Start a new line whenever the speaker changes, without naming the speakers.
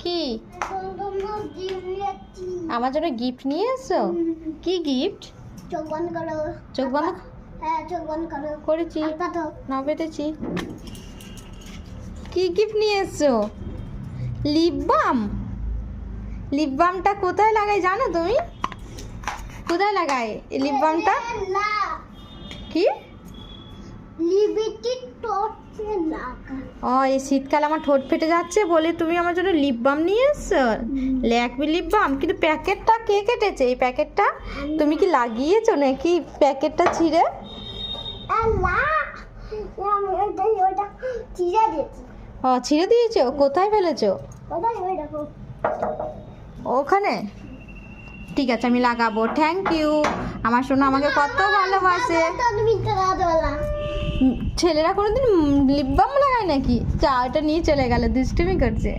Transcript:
কি আমার জন্য গিফট নিয়ে এসছো? কি গিফট?
চোখ বন্ধ করো।
চোখ বন্ধ
হ্যাঁ, চোখ বন্ধ করো।
করেছি,
পাতো।
না পেতেছি। কি গিফট নিয়ে এসছো? Lip balm. লিপ বামটা কোথায় লাগাই জানো তুমি? কোথায় লাগাই এই লিপ বামটা?
না,
কি?
লিপস্টিক ঠোঁটে লাগা।
ও, এই শীতকালে আমার ঠোঁট ফেটে যাচ্ছে বলে তুমি আমার জন্য লিপ বাম নিয়ে এসছো? Lakme lip balm. কিন্তু প্যাকেটটা কে কেটেছে? এই প্যাকেটটা তুমি কি লাগিয়েছো নাকি প্যাকেটটা ছিঁড়ে?
না, আমি ওইটা ছিঁড়ে দিয়েছি।
ও, ছিঁড়ে দিয়েছো? কোথায় ফেলেছো?
ওটাই ওই দেখো।
ওখানে? ঠিক আছে, আমি লাগাবো। Thank you. আমার সোনা আমাকে কত ভালোবাসে।
তুমি না।
ছেলেরা কোনোদিন লিপ বাম লাগায় নাকি? চা, এটা নিয়ে চলে গেল, দুষ্টুমি করছে।